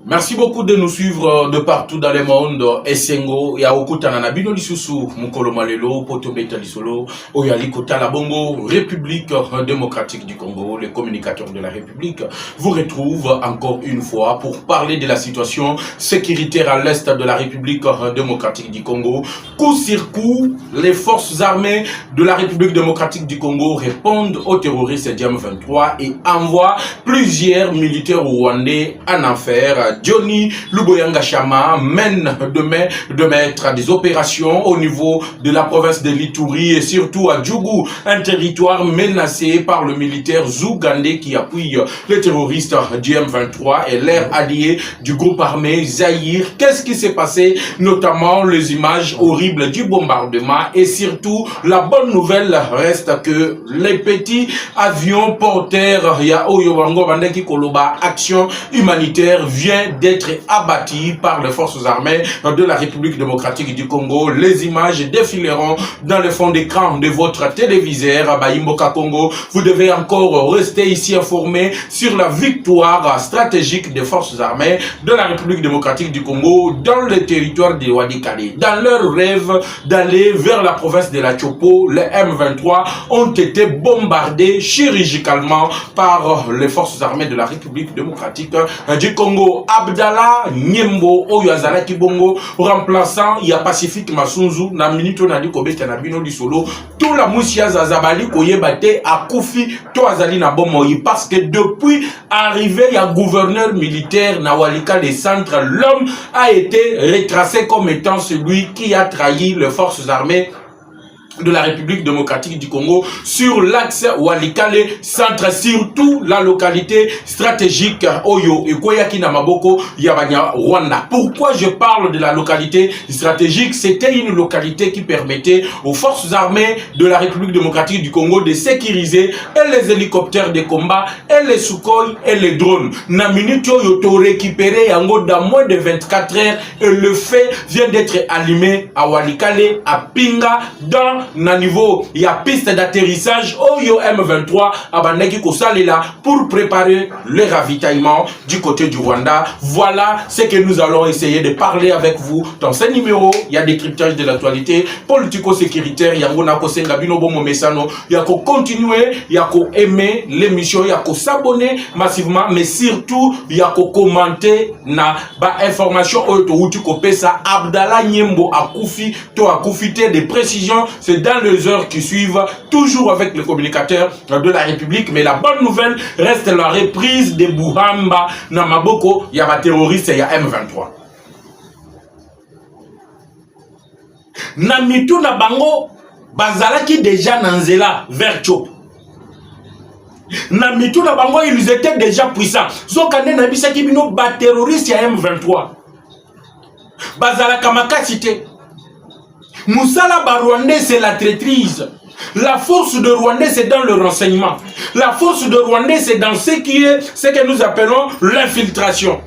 Merci beaucoup de nous suivre de partout dans le monde. Essengo, ya okutana na bino lisusu, mukolo malelo, poto beta lisolo, oyali kota la bongo, République démocratique du Congo, les communicateurs de la République, vous retrouvent encore une fois pour parler de la situation sécuritaire à l'est de la République démocratique du Congo. Coup sur coup, les forces armées de la République démocratique du Congo répondent aux terroristes Diam-23 et envoient plusieurs militaires rwandais en enfer. Johnny Luboyanga Chama mène de mettre des opérations au niveau de la province de l'Ituri et surtout à Djougou, un territoire menacé par le militaire Zougandé qui appuie les terroristes du M23 et l'air allié du groupe armé Zaïre. Qu'est-ce qui s'est passé? Notamment les images horribles du bombardement et surtout la bonne nouvelle reste que les petits avions porteurs Yaoyo Wango Bandeki Koloba Action Humanitaire vient d'être abattu par les forces armées de la République démocratique du Congo. Les images défileront dans le fond d'écran de votre téléviseur Baimboka Congo. Vous devez encore rester ici informé sur la victoire stratégique des forces armées de la République démocratique du Congo dans le territoire de Wadikale. Dans leur rêve d'aller vers la province de la Chopo, les M23 ont été bombardés chirurgicalement par les forces armées de la République démocratique du Congo. Abdallah Nyembo oyo azalaki bongo remplaçant ya Pacifique Masunzu na minute na dikobeta na bino lisolo tout la musia zazabali koyebate akufi to azali na bomoi parce que depuis arrivé ya gouverneur militaire na Walika les centres, l'homme a été retracé comme étant celui qui a trahi les forces armées de la République démocratique du Congo sur l'axe Walikale centre, surtout la localité stratégique Oyo Ekoyaki na Maboko Yabanya Rwanda. Pourquoi je parle de la localité stratégique? C'était une localité qui permettait aux forces armées de la République démocratique du Congo de sécuriser et les hélicoptères de combat et les Sukhoi et les drones. Na minute Oyo to récupéré yango dans moins de 24 heures et le feu vient d'être allumé à Walikale, à Pinga, dans na niveau il y a piste d'atterrissage Oyo M23 abandaki kosalela pour préparer le ravitaillement du côté du Rwanda. Voilà ce que nous allons essayer de parler avec vous dans ce numéro. Il y a décryptage de l'actualité politico-sécuritaire, il y a ko senga bino bomo mesano, il y a ko continuer, il y a ko aimer l'émission, il y a ko s'abonner massivement, mais surtout il y a ko commenter na ba information oyo to uti ko pesa Abdallah Nyembo akufi to akufité des précisions. C'est dans les heures qui suivent, toujours avec les communicateurs de la République. Mais la bonne nouvelle reste la reprise de Buhamba Namaboko, il y a ma terroriste et il y a M23. Namitu na bango, bazalaki déjà nanzela vers Tchop. Namitu na bango, ils étaient déjà puissants. Zokane nabisaki bino ba terroriste ya M23. Bazalaka makasite. Moussala Rwandais, c'est la traîtrise. La force de Rwandais, c'est dans le renseignement. La force de Rwandais, c'est dans ce que nous appelons l'infiltration.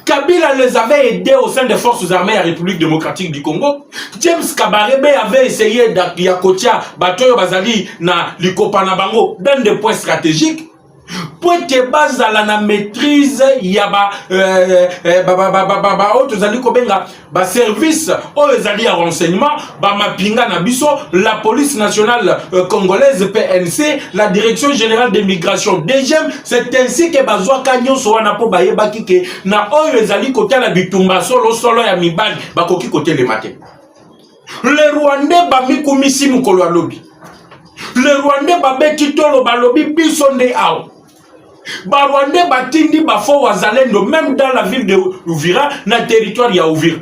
Kabila les avait aidés au sein des forces armées de la République démocratique du Congo. James Kabarebe avait essayé d'Yakotia, Batoyo Bazali, na Likopana Bango, dans des points stratégiques. Pour que base à la maîtrise yaba service à renseignement mapinga na biso la police nationale congolaise PNC, la direction générale des migrations DGM. C'est ainsi que bazwa kanyo so wana po bayeba kike na oyo ezali kotia la bitumba solo ya mibali bakoki kote le matin. Les Rwandais bamikumisi mukolo alobi. Les Rwandais babeti tolo balobi bisonde ao. Barwandais batindi bafo wazalendo même dans la ville de Uvira na territoire ya Uvira.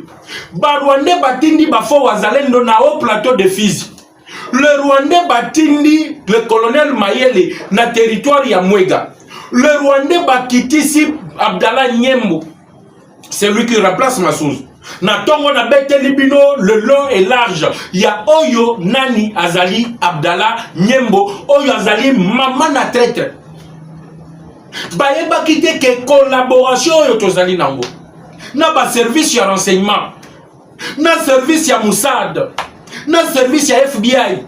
Barwandais batindi bafo wazalendo na haut plateau de Fizi. Le Rwandais batindi le colonel Mayele na territoire ya Mwega. Le Rwandais bakitisi Abdallah Nyembo, c'est lui qui remplace Masunzu. Na tongo na bete libino le long et large ya oyo nani azali Abdallah Nyembo oyo azali maman na traître. Bayeba kite ke collaboration yo tozali nango na ba service ya renseignement, na service ya Mossad, na service ya FBI.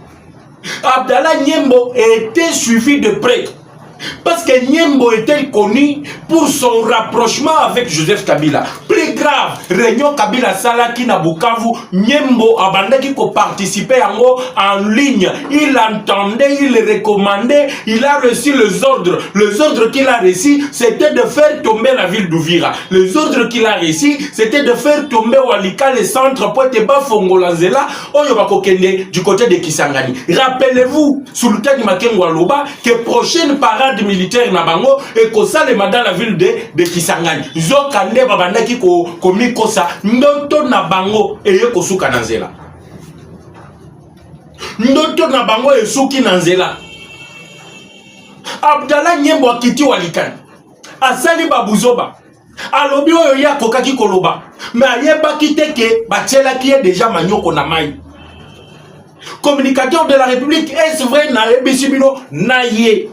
Abdallah Nyembo était suivi de près. Parce que Nyembo était connu pour son rapprochement avec Joseph Kabila. Plus grave, réunion Kabila Salaki na Bukavu, Nyembo abandaki ko participer en ligne. Il entendait, il recommandait, il a reçu les ordres. Les ordres qu'il a reçus, c'était de faire tomber la ville d'Uvira. Les ordres qu'il a reçus, c'était de faire tomber Walika, les centres Poiteba, Fongolanzela, Oyobakokende du côté de Kisangani. Rappelez-vous, sous le temps de Makengo Aloba, que prochaine parade militaire na bango et kosa le dans la ville de Kisangani. Zokande babandaki ko mikosa ndoto na bango eye kosuka na nzela. Ndoto na bango esuki na nzela. Abdallah Nyembo akiti Walikani. Asali babuzoba. Alobi oyo ya kokaki koloba. Mais ayeba kiteke bachela qui est déjà manyoko na mai. Communicateur de la République, est-ce vrai na ebisibino na ye?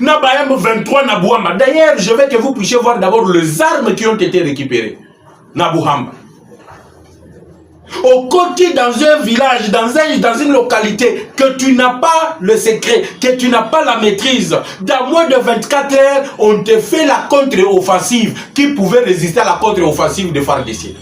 Na bayam 23 na Bouhamba. D'ailleurs, je veux que vous puissiez voir d'abord les armes qui ont été récupérées. Na Bouhamba. Au côté dans un village, dans une localité, que tu n'as pas le secret, que tu n'as pas la maîtrise. Dans moins de 24 heures, on te fait la contre-offensive qui pouvait résister à la contre-offensive de FARDC.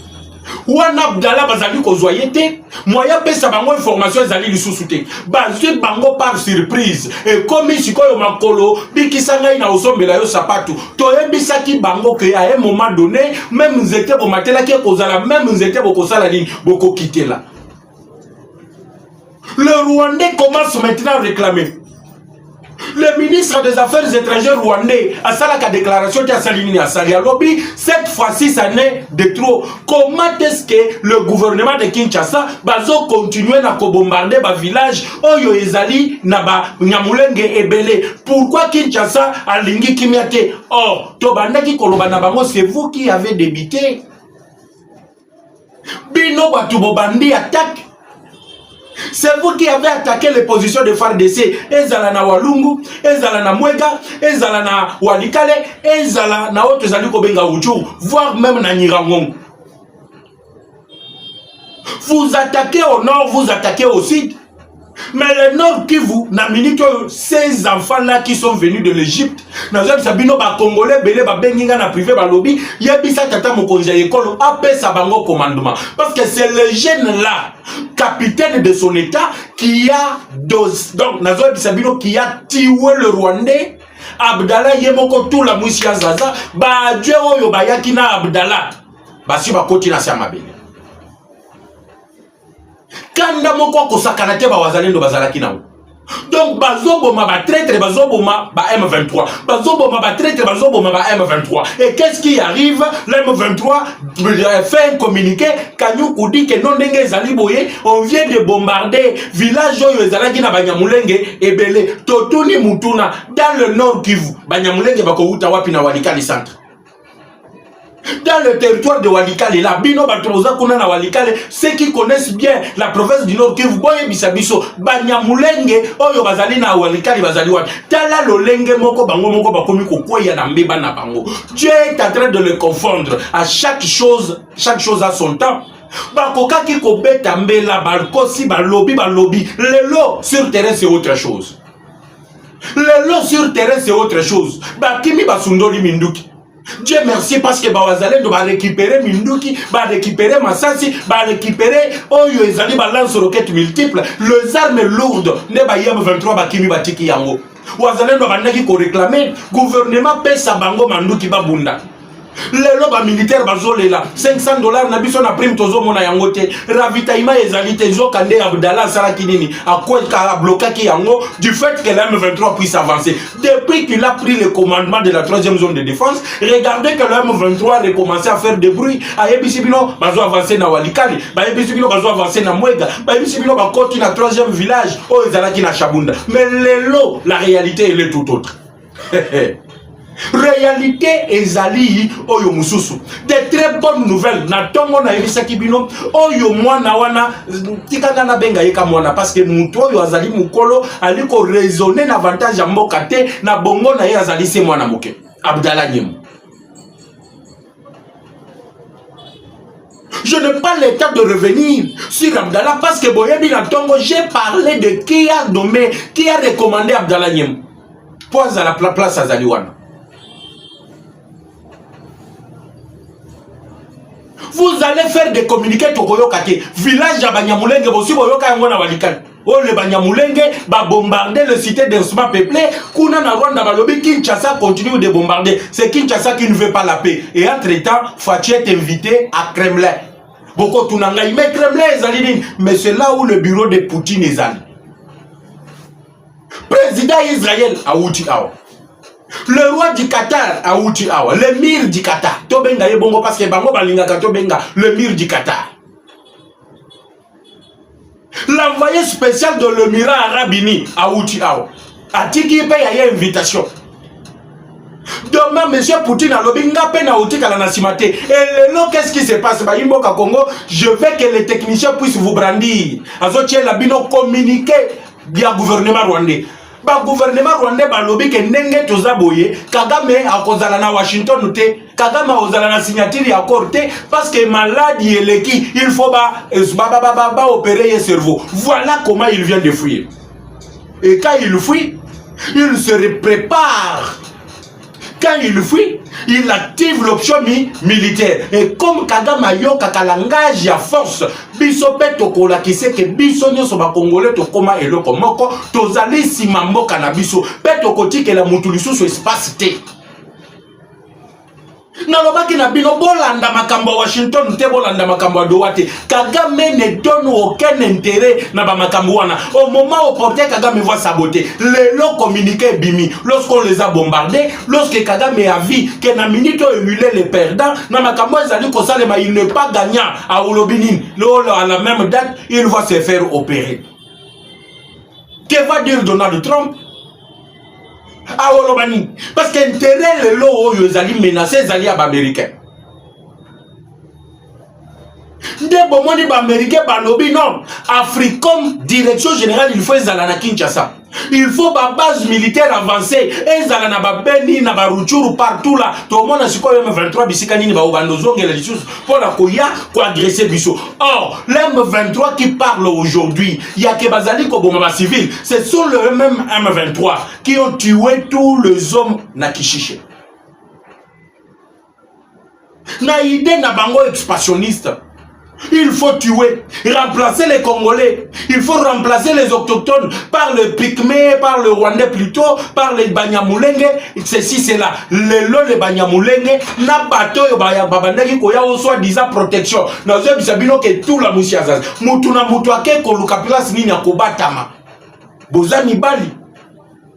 Wana Abdallah bazali kozwayete moya pesa bango information ezali lisusuté bazwi bango par surprise et comme sikoyo makolo bikisanga ina osombela yo sapatu toyebisaki bango que à un moment donné même nzete bomatela ki kozala même nzete bokosala nini boko kitela. Le Rwandais commence maintenant à réclamer. Le ministre des Affaires étrangères rwandais a salé la déclaration de Salimini à Salialobi. Cette fois-ci, ça n'est de trop. Comment est-ce que le gouvernement de Kinshasa va continuer à bombarder le village Oyo Ezali, Naba, Nyamulenge et Belé? Pourquoi Kinshasa a lingi Kimiate? Oh, Tobandaki Kolobanabamo, c'est vous qui avez débité. Bino Batubobandi attaque. C'est vous qui avez attaqué les positions de FARDC. Ezala na Walungu, Ezala na Mwega, Ezala na Walikale, Ezala na Otezali Kobenga Uchou, voire même na Nirangon. Vous attaquez au nord, vous attaquez au sud. Mais le nord Kivu, na minute ces enfants-là qui sont venus de l'Égypte, Nazem Sabino ba Congolais, Belé ba Benginga na privé ba lobby, Yebisa Tata Mokonja Yekolo, appelle sa bango commandement. Parce que c'est le jeune là, capitaine de son état, qui a donc Nazem Sabino qui a tué le Rwandais, Abdallah Yemoko tout la Mousia Zaza, ba Dieu Oyo Bayakina Abdallah, Basi ba Koti na Siamabele. Kanda moko kosakana te ba wazalendo bazalaki nawo. Donc bazoboma ba traître bazoboma ba M23. Bazoboma ba traître bazoboma ba M23. Et qu'est-ce qui arrive? Le M23 fait un communiqué Kanyuku dit que non ndenge ezali boye, on vient de bombarder village oyo ezalaki na Banyamulenge et Belé. Totuni Mutuna dans le nord Kivu. Banyamulenge bako uta wapi na Walikali centre. Dans le territoire de Walikale, là, Bino Batroza Kuna na Walikale, ceux qui connaissent bien la province du Nord Kivu, Boye Bisabiso, Banyamulenge, Oyo Bazali na Walikale Bazali Wap, Tala Lolenge Moko Bango Moko Bakomi Kokoya na Mbeba na Bango. Dieu est en train de le confondre à chaque chose à son temps. Bakoka ki kobeta mbela balkosi balobi. Lelo sur terrain c'est autre chose. Lelo sur terrain c'est autre chose. Bakimi basundoli minduki. Dieu merci parce que Bawazalendo va récupérer Minduki, va récupérer Massassi, va récupérer Oyo Ezali va lance roquettes multiples, les armes lourdes, ne ba yam 23 bakimi batiki yango. Wazalendo va naki ko réclamer, gouvernement paie sa bango Manduki babunda. Les lobes militaires bazolela $500 na biso na prime tozo mona yangote ravitaillement ezalité zo kande Abdallah Sarakinini à quoi ka bloqué yango du fait que la M23 puisse avancer depuis qu'il a pris le commandement de la 3e zone de défense. Regardez que la M23 a recommencé à faire des bruits à Ebisibino bazo avancer na Walikali ba Ebisibino bazo avancer na Mwega ba Ebisibino ba continue na 3e village o ezalaki na Chabunda. Mais lelo la réalité elle est tout autre. Réalité ezali oyo mususu. De très bonnes nouvelles na tongo na ebisaki bino oyo mwana wana tikanga na benga yeka mwana parce que muto oyo azali mukolo aliko raisonner na avantage ya mboka te na bongo na ye azali se mwana moke Abdallah Nyembo. Je n'ai pas le temps de revenir sur Abdallah parce que boyebi na tongo j'ai parlé de qui a nommé, qui a recommandé Abdallah Nyembo. Pose à la place à Zaliwana. Vous allez faire des communiqués Tokoyokake. Village à Banyamulenge, aussi Boyoka Yangona Walikan. Oh, le Banyamulenge, va bombarder le cité d'instruments peuplés. Kuna na Rwanda, Balobi, Kinshasa continue de bombarder. C'est Kinshasa qui ne veut pas la paix. Et entre-temps, Fachi est invité à Kremlin. Boko Tunanga, mais Kremlin, Zalidine. Mais c'est là où le bureau de Poutine est allé. Président Israël, Aouti Awa. Le roi du Qatar a outi awa, l'émir du Qatar. Tobenga yebongo parce que bango balingaka tobenga l'émir du Qatar. L'envoyé spécial de l'émirat arabe uni a outi awa. A tiki paye une invitation. Demain, monsieur Poutine a lobinga peine à outi kala nasimate. Et le qu'est-ce qui se passe? Ba Imboka Congo, je veux que les techniciens puissent vous brandir. Azotie la bino communiquer via gouvernement rwandais. Le gouvernement rwandais balobi ke ndenge tozaboye Kagame akozala na Washington te Kagame akozala na signature ya accord te parce que maladie eleki il faut opérer le cerveau. Voilà comment il vient de fuir. Et quand il fuit, il se prépare. Quand il fuit, il active l'option militaire. Et comme Kagame yoka kalangage ya force, biso peto kola ki sait que biso nyoso ba congolais to koma eloko moko, tozali sima mboka na biso, peto koti ke la mutu lisusu espace te. Nalobaki na bino bolanda makambo Washington te bolanda makambo Douate. Kagame ne donne aucun intérêt na ba makambo wana. Au moment opportun Kagame va saboter. Le communiqué bimi lorsqu'on les a bombardés, lorsque Kagame a vu que na minute où il est les perdants, na makambo ezali ko salema il n'est pas gagnant à Olobinin. Lolo à la même date, il va se faire opérer. Que va dire Donald Trump? Ah, Olobani. Parce qu'intérêt le lot où ils allaient menacer les alliés américains. Des moments les américains balobi non. Africom direction générale il faut les aller à Kinshasa. Il faut ba base militaire avancée. Et ils allaient na Beni na Baruchuru partout là. Tout le monde a su quoi M23 bisikani ni ba obandozonge les choses pour la koya pour agresser biso. Or l'M23 qui parle aujourd'hui, il y a que bazali ko bomba civil. Ce sont le même M23 qui ont tué tous les hommes na Kishiche. Na idée na bango expansionniste. Il faut tuer, remplacer les Congolais. Il faut remplacer les autochtones par le Pygmée, par le Rwandais plutôt, par les Banyamulenge. Ceci, c'est là. Les Banyamulenge, na bateau, babandaki koya o soi-disant protection. Nous avons sabino que tout la moussiazaz. Mutuna mutuake koluka place nini akobatama. Bozani bali.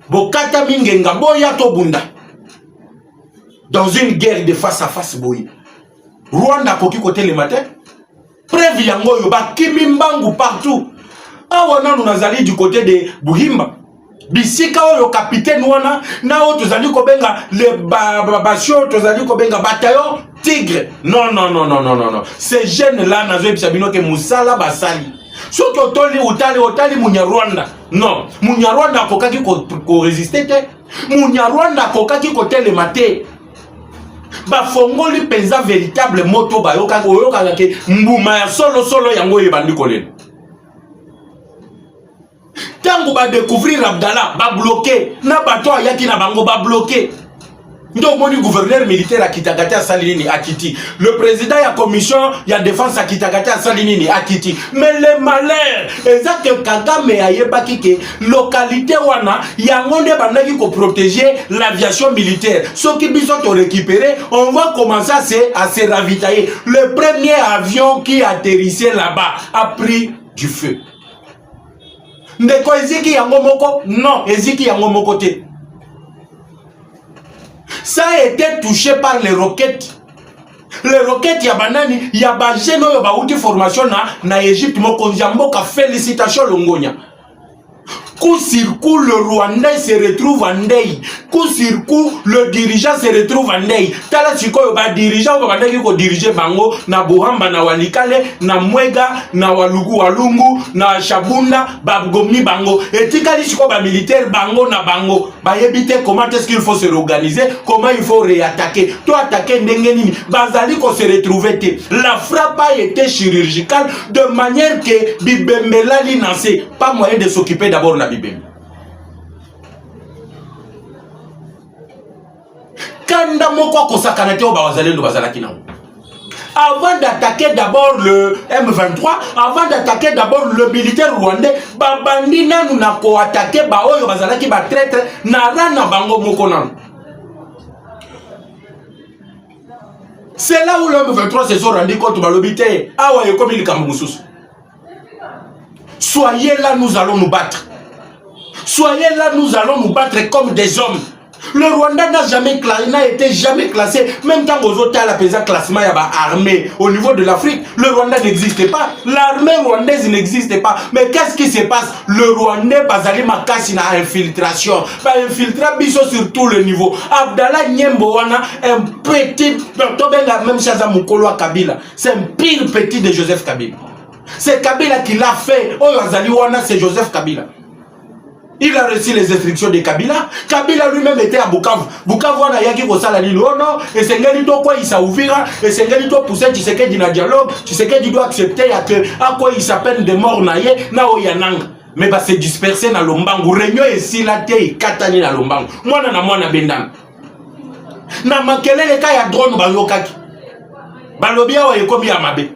Bokata mingenga boya to bunda. Dans une guerre de face à face boy. Rwanda koki côté le matin. Preuve yango yo ba kimimbangu partout. Awana nous nazali du côté de Buhimba. Bisika oyo capitaine wana na o tozali ko benga le basio tozali ko benga bataillon Tigre. Non. Ces jeunes là nazo bisabino ke musala basali. Soki otali Munyarwanda. Non, Munyarwanda kokaki ko résister te. Munyarwanda kokaki ko telemate. Ba fongoli penza véritable moto ba yoka ke mbuma ya solo yango yebandi kolena. Tango ba découvrir Abdallah ba bloqué na bato ayaki na bango ba bloqué. Donc mon gouverneur militaire à Kitakati à Salinini à Kiti, le président de la commission de défense à Kitakati à Salinini à Kiti. Mais le malheur, c'est que Kagame a yebaki que localité wana yangonde bandaki ko protéger l'aviation militaire. Ce qui biso to récupérer, on va commencer à se ravitailler. Le premier avion qui atterrissait là-bas a pris du feu. Ndeko eziki yango moko? Non, eziki yango moko te. Ça a été touché par les roquettes. Les roquettes yabanani yabajeno yobauti formation na Égypte mokonjamboka félicitations longonya. Coup sur coup, le Rwandais se retrouve en Ndei. Coup sur coup, le dirigeant se retrouve en Ndei. Tala chiko yoba dirigeant yoba ko diriger bango na Buhamba na Walikale na Mwega na Walugu Walungu na Shabunda babgomi bango. Et tikali chiko ba militaire bango na bango. Ba yebite comment est-ce qu'il faut se réorganiser, comment il faut réattaquer. Toi attaquer ndengeni bazali ko se retrouver te. La frappe a été chirurgicale de manière que Bibembelali n'a pas moyen de s'occuper d'abord na Bibembe. kanda moko kosakana te oba wazalendo bazalaki nango. Avant d'attaquer d'abord le M23, avant d'attaquer d'abord le militaire rwandais, babandi nanu na ko attaquer ba oyo bazalaki ba traître na rana bango moko nanu. C'est là où le M23 se sont rendu compte balobité awa yekomi likambo mususu. Soyez là, nous allons nous battre. Soyez là, nous allons nous battre comme des hommes. Le Rwanda n'a été jamais classé. Même quand vous êtes à la présent classement, il y a armée au niveau de l'Afrique. Le Rwanda n'existe pas. L'armée rwandaise n'existe pas. Mais qu'est-ce qui se passe? Le Rwandais, Bazali Makasi n'a infiltration. Bah, infiltrer biso sur tout le niveau. Abdallah Nyembowana, un petit, même chose à Mukolo Kabila. C'est un pire petit de Joseph Kabila. C'est Kabila qui l'a fait. Oh, Azaliwana, c'est Joseph Kabila. Il a reçu les instructions de Kabila. Kabila lui-même était à Bukavu. Bukavu, on a yaki ko sala li non. Et c'est ngeli to quoi il s'ouvira. Et c'est ngeli to pousser. Tu sais que dina dialogue. Tu sais que tu dois accepter à quoi il s'appelle de mort naye na oyanang. Mais bah c'est dispersé dans l'ombangu. Réunion ici la te katani dans l'ombangu. Moi na bendan. Na makele le ka ya drone bayokaki. Balobia wa yekomi amabe.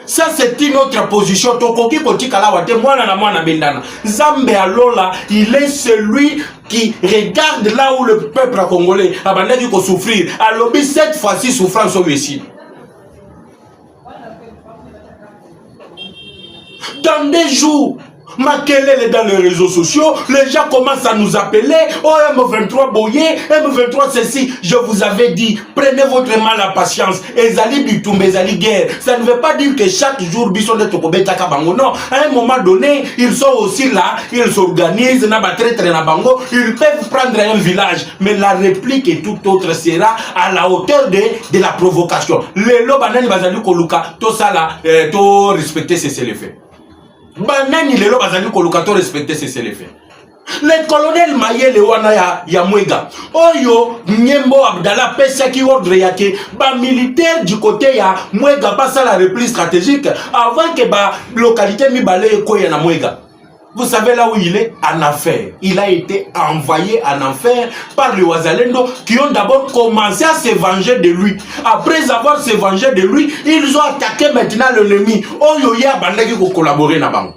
Ça c'est une autre position. Tokoki kotikala wate mwana na mwana bendana. Zambe alola, il est celui qui regarde là où le peuple congolais a bandé ko souffrir. Alobi cette fois-ci souffrance au ici. Dans des jours, Makelele dans les réseaux sociaux, les gens commencent à nous appeler. Oh M23 Boye, M23 ceci. Je vous avais dit, prenez votre mal à patience. Ezali Bitumbe, Ezali guerre. Ça ne veut pas dire que chaque jour Bisson de Tokobeta Kabango. Non, à un moment donné, ils sont aussi là, ils s'organisent, ils peuvent prendre un village. Mais la réplique et tout autre sera à la hauteur de la provocation. Le Lobanan Bazali Koluka, tout ça là, tout respecter c'est le fait. Banani lelo bazali kolukato respecter ces faits. Le colonel Mayele wana ya Mwega. Oyo Nyembo Abdallah pesa ki ordre yake ba militaire du côté ya Mwega passa la repli stratégique avant que ba localité mibale ko ya na Mwega. Vous savez là où il est? En enfer. Il a été envoyé en enfer par les Wazalendo qui ont d'abord commencé à se venger de lui. Après avoir se vengé de lui, ils ont attaqué maintenant l'ennemi. Oh yo ya bandaki ko collaborer na bango.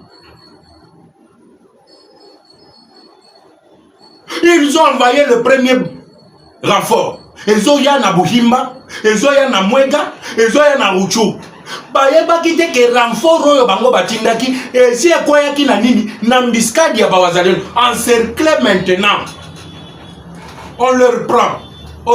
Ils ont envoyé le premier renfort. Ils ont ya na Buhimba, ils ont ya na Mwega, ils ont ya na Ruchu. Bayeba kite ke renfort oyo bango batindaki et si ekoyaki na nini na mbiskadi ya bawazalendo encerclé maintenant. On leur prend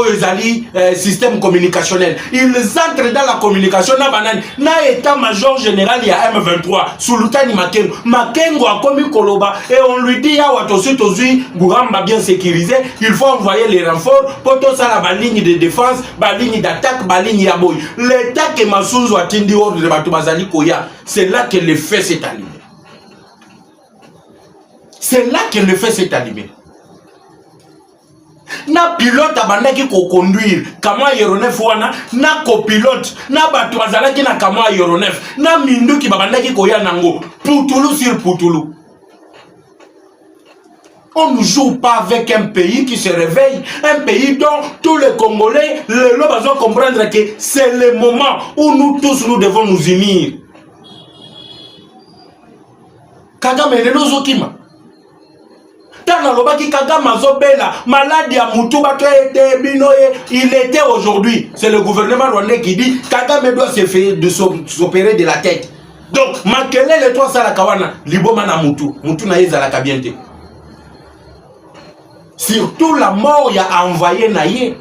ezali système communicationnel. Ils entrent dans la communication na banane na état-major général ya M23 Sultani Makengo. Makengo a commis Koloba et on lui dit ya watosi tozui Gouramba bien sécurisé, il faut envoyer les renforts pour tout ça la ligne de défense, ba ligne d'attaque, ba ligne ya boy. L'état que Masunzu a tindi ordre de Batu Bazali Koya, c'est là que le fait s'est allumé. C'est là que le fait s'est allumé. Na pilote abandaki ko conduire kama aéronef wana na copilote na batu bazalaki na kama aéronef na minduki babandaki ko ya nango putulu sur putulu. On ne joue pas avec un pays qui se réveille, un pays dont tous les Congolais le besoin comprendre que c'est le moment où nous tous nous devons nous unir. Kagame le nozokima malade ya Mutuba, il était aujourd'hui. C'est le gouvernement rwandais qui dit Kagame doit s'opérer de la tête. Donc, Makele le 3 Salakawana, Liboma na Mutu. Mutu na yeza la kabiente. Surtout la mort y a envoyé Naye,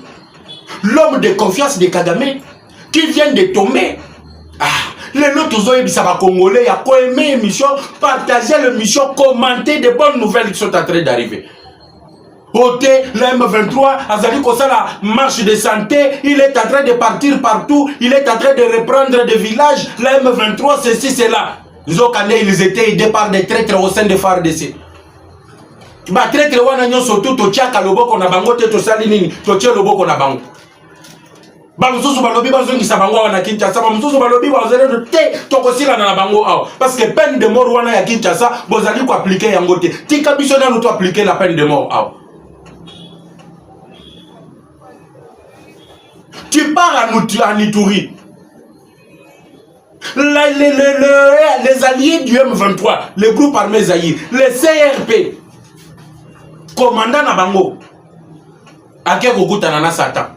l'homme de confiance de Kagame, qui vient de tomber. Les autres ça va Congolais, il y a quoi aimer émission, partager l'émission, commenter des bonnes nouvelles qui sont en train d'arriver. Côté, le M23, Azali Kosala, marche de santé, il est en train de partir partout, il est en train de reprendre des villages, le M23, ceci, c'est là. Ils étaient aidés par des traîtres au sein des FARDC. Ba traître wana nyonso tout to tiaka loboko na bango te to sali nini, to tie loboko na bango. Bamususu balobi bazongisa bango wana Kinshasa, bamususu balobi bazele te tokosila na bango awa parce que peine de mort wana ya Kinshasa bozali ko appliquer yango te. Tika biso na nous to appliquer la peine de mort awa. part à Nituri. Les alliés du M23, le groupe armé Zaïre, le CRP, commandant Nabango, Ake Kokutanana Satan.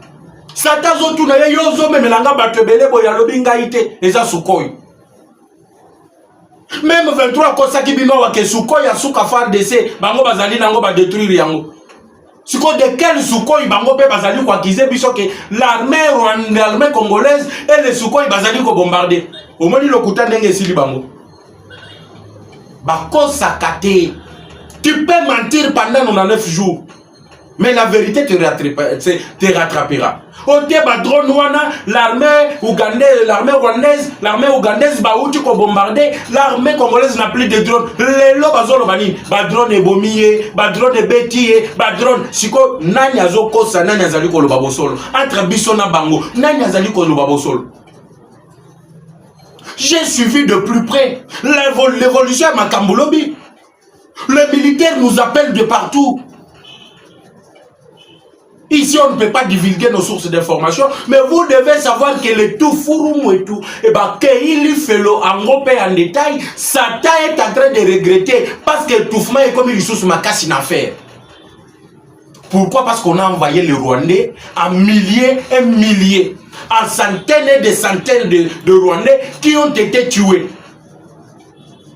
Satan zotu na yozo memelanga batebele boya lobinga ite eza Sukhoi. Même 23 kosaki bino wa ke Sukhoi ya suka FARDC bango bazali nango ba détruire yango. Siko de quel Sukhoi bango pe bazali kwa kize biso ke l'armée congolaise et les Sukhoi bazali ko bombarder. Omoni lokuta ndenge sili bango. Bako sakate. Tu peux mentir pendant 99 jours. Mais la vérité te rattrapera. Ote ba drone wana, l'armée ougandaise ba outi ko bombarder, l'armée congolaise n'a plus de drones. Lelo bazolo bani, ba drone ebomiye, ba drone betiye, ba drone siko nani azoko sa nani azali ko loba bosolo. Entre biso na bango, nani azali ko loba bosolo. J'ai suivi de plus près l'évolution à Makambolobi. Les militaires nous appellent de partout. Ici, on ne peut pas divulguer nos sources d'information, mais vous devez savoir que le tout forum et tout, et bien, qu'il fait l'engropé en détail, Satan est en train de regretter parce que tout est comme une ressource ma casse une affaire. Pourquoi? Parce qu'on a envoyé les Rwandais en milliers et milliers, en centaines et des centaines de Rwandais qui ont été tués.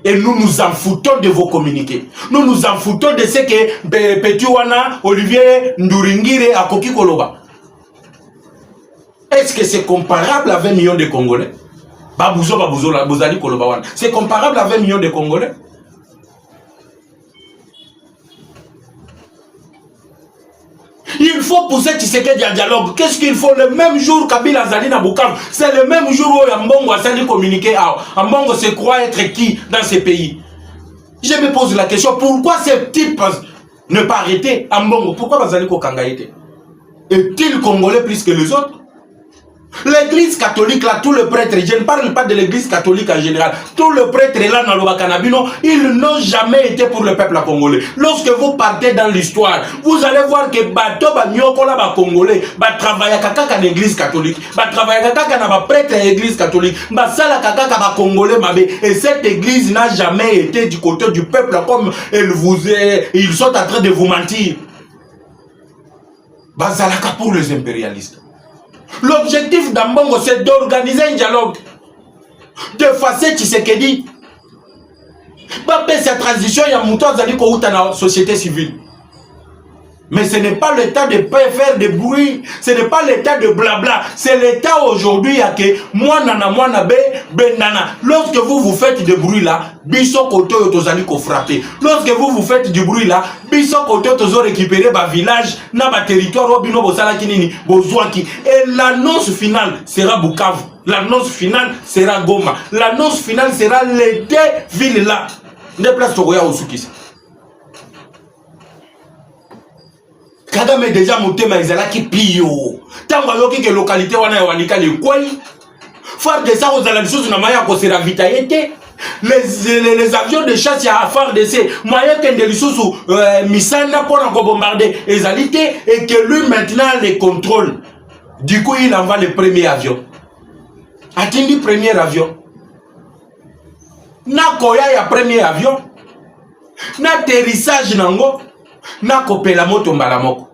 Et nous nous en foutons de vos communiqués. Nous nous en foutons de ce que Petiwana, Olivier Nduringire a Koki Koloba. Est-ce que c'est comparable à 20 millions de Congolais? C'est comparable à 20 millions de Congolais? Il faut pousser Tshisekedi à dialogue. Qu'est-ce qu'il faut? Le même jour Kabila Zali na Bukavu, c'est le même jour où Ambongo a sali communiquer. Ambongo se croit être qui dans ces pays? Je me pose la question, pourquoi ces types ne pas arrêter Ambongo? Pourquoi Bazali Kokangaïté? Est-il congolais plus que les autres? L'église catholique là, tout le prêtre, je ne parle pas de l'église catholique en général, tout le prêtre là dans le Bakanabino, ils n'ont jamais été pour le peuple congolais. Lorsque vous partez dans l'histoire, vous allez voir que bato ba nyokola ba congolais, ba travailler kaka dans l'église catholique, ba travailler kaka dans ba prêtre à l'église catholique, ba sala kaka ba congolais mabe, et cette église n'a jamais été du côté du peuple comme ils sont en train de vous mentir. Ba zalaka pour les impérialistes. L'objectif d'Ambongo, c'est d'organiser un dialogue, de effacer Tshisekedi. Cette transition, il y a Mouton Zaliko dans la société civile. Mais ce n'est pas le temps de faire de bruit, ce n'est pas le temps de blabla. C'est le temps aujourd'hui à que moi nana be benana. Lorsque vous faites du bruit là, biso koto yotozaliko frappé. Lorsque vous faites du bruit là, biso koto tozo récupérer ba village, na ba territoire obino bosala kinini, bozwaki. Et l'annonce finale sera Bukavu. L'annonce finale sera Goma. L'annonce finale sera les deux villes là. Ne place Togoya Osukisa. Kagame déjà motema ezalaki pio. Tango yoki ke localité wana ya wanika le kwai. Phare de ça aux alentours na maya ko sera vitaillé. Les avions de chasse à phare de ces moyens que de lissousou misanda pour en bombarder ezalité et que lui maintenant les contrôle. Du coup il envoie le premier avion. Attendi premier avion. Na koya ya premier avion. Na atterrissage nango. Na kopela moto mbala moko.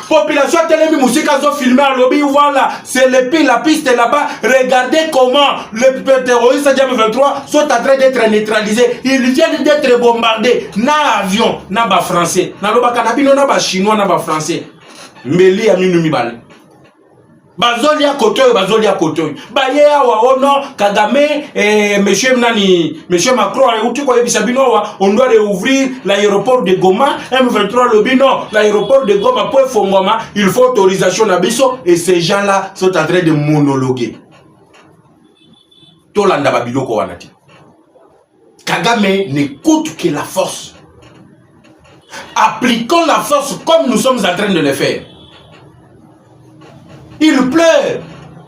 Population télémi musique a filmé à lobby, voilà, c'est la piste là-bas. Regardez comment les terroristes de M23 sont en train d'être neutralisés. Ils viennent d'être bombardés. Na avion, na ba français. Na loba kanabino na ba chinois, na ba français. Meli a minumi bal. Bazolia kotoy, bazolia kotoy. Baye awa ono Kagame monsieur Macron on doit réouvrir l'aéroport de Goma. M23 le bino, l'aéroport de Goma pour Fongoma, il faut autorisation nabiso et ces gens-là sont en train de monologuer. Tolanda babiloko wanati. Kagame n'écoute que la force. Appliquons la force comme nous sommes en train de le faire. Il pleure.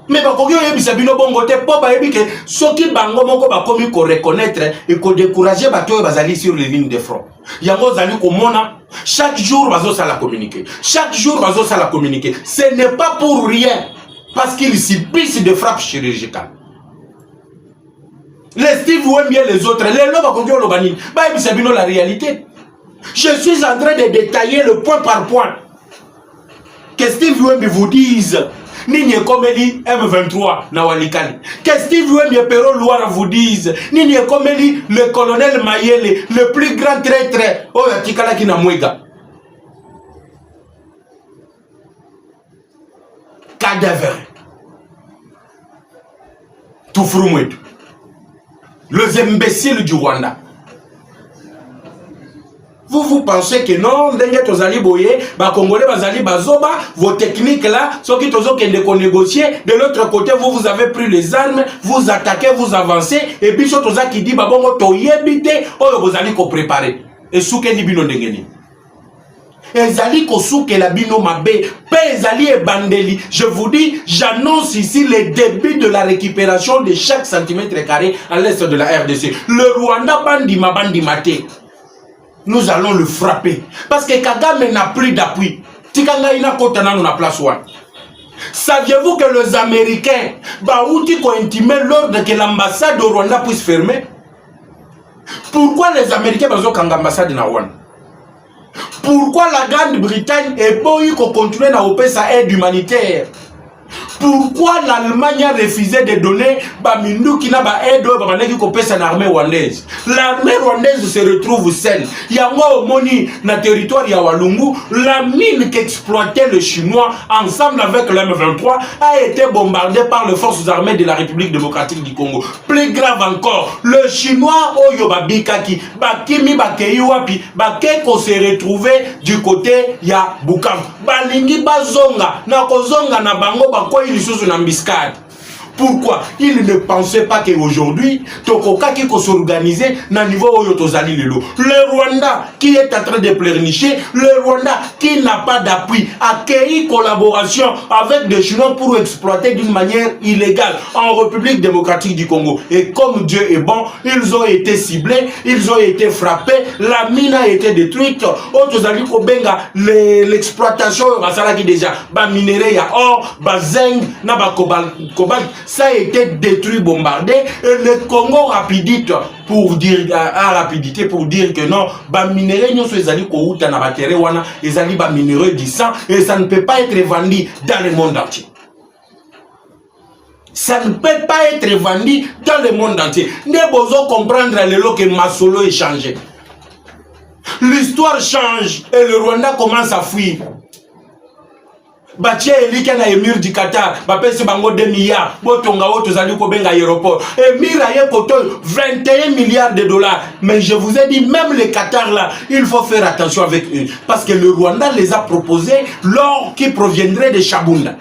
Mais bakoki oyebisa bino bongo te po bayebi ke soki bango moko bakomi ko reconnaître et ko décourager bato bazali sur les lignes de front. Yango zali ko mona Chaque jour, ça la communiquer. Chaque jour, ça la communiquer. Ce n'est pas pour rien. Parce qu'ils subissent des frappes chirurgicales. Les Steve Wemby et les autres, les lobes conduire le banni. C'est la réalité. Je suis en train de détailler le point par point. Que Steve Wemby vous dise, Nini Komeli M23 na Walikani. Que Steve Wemby et Pero Loire vous dise, Nini Komeli le colonel Mayele, le plus grand traître, oh Yatikala ki na Mwega. Cadavre. Tout Toufroumoued. Les imbéciles du Rwanda. Vous pensez que non, dengue tozali boye, ba Congolais bazali bazoba, vos techniques là, ceux qui tozo kende ko négocier, de l'autre côté vous avez pris les armes, vous attaquez, vous avancez, et puis so toza qui dit ba bongo to yebite, oyo bozali ko préparer. Et souke ni bino ndengeni. Ezali ko souke la bino mabe, pe ezali e bandeli. Je vous dis, j'annonce ici les débuts de la récupération de chaque centimètre carré à l'est de la RDC. Le Rwanda bandi mate. Nous allons le frapper. Parce que Kagame n'a plus d'appui. Tikanga ina kota na na place one. Saviez-vous que les Américains baouti ko intimer l'ordre que l'ambassade au Rwanda puisse fermer? Pourquoi les Américains bazo kanga ambassade na one? Pourquoi la Grande-Bretagne est pas eu qu'on continue à opérer sa aide humanitaire? Pourquoi l'Allemagne a refusé de donner Bamindu qui n'a pas aide à l'armée rwandaise? L'armée rwandaise se retrouve seule. Il y a moi au Moni, dans le territoire de Walungu, la mine qu'exploitait le Chinois ensemble avec le M23 a été bombardée par les forces armées de la République démocratique du Congo. Plus grave encore, le Chinois Oyo Babikaki, Bakimi Bakeiwapi, Bakeko s'est retrouvé du côté ya Bukavu. Balingi Bazonga, Nakozonga na Bango Bakoy. Pourquoi? Il ne pensait pas qu'aujourd'hui, Tokoka qui s'organisait dans le niveau où Tozali Lelo. Le Rwanda qui est en train de pleurnicher, le Rwanda qui n'a pas d'appui, a créé collaboration avec des Chinois pour exploiter d'une manière illégale en République démocratique du Congo. Et comme Dieu est bon, ils ont été ciblés, ils ont été frappés, la mine a été détruite. Tozali Kobenga, l'exploitation, qui déjà, minerai ya or, zinc, na cobalt. Ça a été détruit, bombardé, et le Congo rapidite pour dire à rapidité pour dire que non, minerai nous ezali ko uta na batere wana, ezali minerai du sang et ça ne peut pas être vendu dans le monde entier. Ça ne peut pas être vendu dans le monde entier. Ne besoin comprendre le lot que Masolo est changé. L'histoire change et le Rwanda commence à fuir. Batia elika na émir du Qatar, bapesi bango 2 milliards, botonga oto zali ko benga aéroport. Émir aye koto 21 milliards de dollars. Mais je vous ai dit, même les Qatar là, il faut faire attention avec eux. Parce que le Rwanda les a proposé l'or qui proviendrait de Chabunda.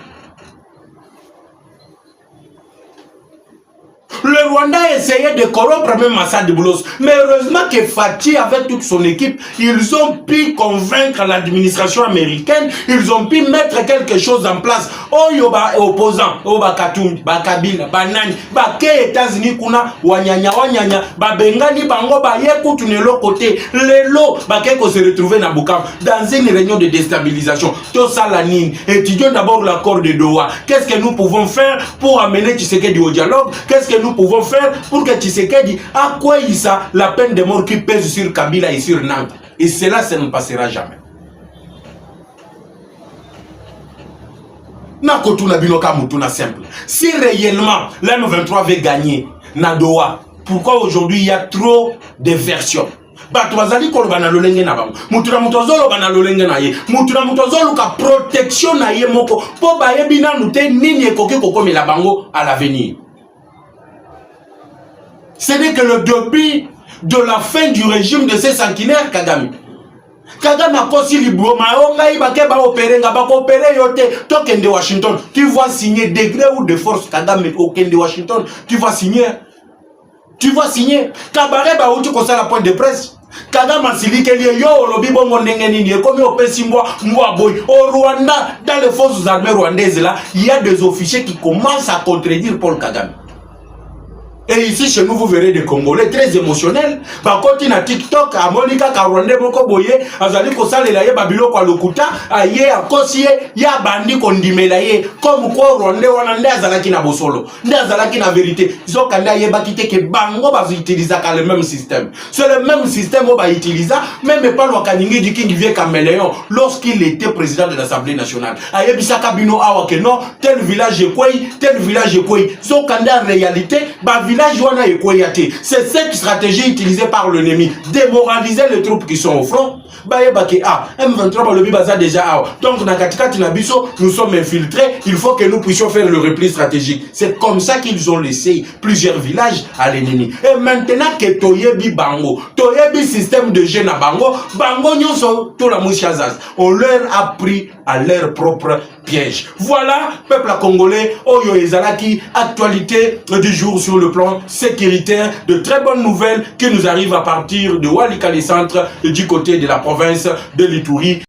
Le Rwanda a essayé de corrompre même Massa de Boulos. Mais heureusement que Fatih, avec toute son équipe, ils ont pu convaincre l'administration américaine. Ils ont pu mettre quelque chose en place. Oyoba opposant, Oba Katumbi, Ba Kabila, Ba Nani, Ba Ke États-Unis kuna, Wanyanya, Ba Bengani, Bango, Ba Yekout, l'autre côté. Les lots, Ba Keko se retrouver dans Bukavu, dans une réunion de déstabilisation. Tout ça, la Nine. Étudions d'abord l'accord de Doha. Qu'est-ce que nous pouvons faire pour amener Tshisekedi au dialogue? Qu'est-ce que nous pouvons faire pour que Tshisekedi à quoi il ça la peine de mort qui pèse sur Kabila et sur Nantes. Et cela, ça ne passera jamais. Simple. Si réellement l'M23 veut gagner Nadoa, pourquoi aujourd'hui il y a trop de versions? Batwazali kolobana lolenge na bango. Mutura mutozolo bana lolenge na ye. Mutura mutozolo ka protection na ye moko. Po ba yebina nute nini ekoki kokomela bango à l'avenir. Ce n'est que le début de la fin du régime de ces sanguinaires Kagame. Kagame a conçu libre, il va opérer, token de Washington. Tu vas signer degré ou de force Kagame token de Washington. Tu vas signer. Tu vas signer. Kabaré ba uti kosa la point de presse. Kagame a signé que yo lobi bongo ndengeni comme au Pessimbois, moi boy. Au Rwanda, dans les forces armées rwandaises là, il y a des officiers qui commencent à contredire Paul Kagame. Et ici, chez nous, vous verrez des Congolais très émotionnels. Par contre, il y a TikTok, à Monica, Karwande, Moko Boye, Azali Kosale, Laye, Babilo, Kwalokuta, Aye, Akosie, Ya Bandi, Kondimelaye, comme quoi Rwande, Wanande, Azalaki na Bosolo, Azalaki na vérité. Ils ont kanda Ye Bakite, que Bango va utiliser le même système. C'est le même système, on va utiliser, même pas le Kaningi du King vient Caméléon, lorsqu'il était président de l'Assemblée nationale. Aye, Bisaka Bino, Awake, non, tel village est quoi, tel village est quoi. Ils ont kanda en réalité, c'est cette stratégie utilisée par l'ennemi. Démoraliser les troupes qui sont au front. M23 déjà. Donc, nous sommes infiltrés. Il faut que nous puissions faire le repli stratégique. C'est comme ça qu'ils ont laissé plusieurs villages à l'ennemi. Et maintenant que Toyebi Bango, Toyebi système de jeu à Bango, Bango nyonso tout la mouchiazaz. On leur a pris à leur propre piège. Voilà, peuple congolais, Oyo Ezalaki, actualité du jour sur le plan sécuritaire, de très bonnes nouvelles qui nous arrivent à partir de Walikale Centre, du côté de la province de l'Ituri.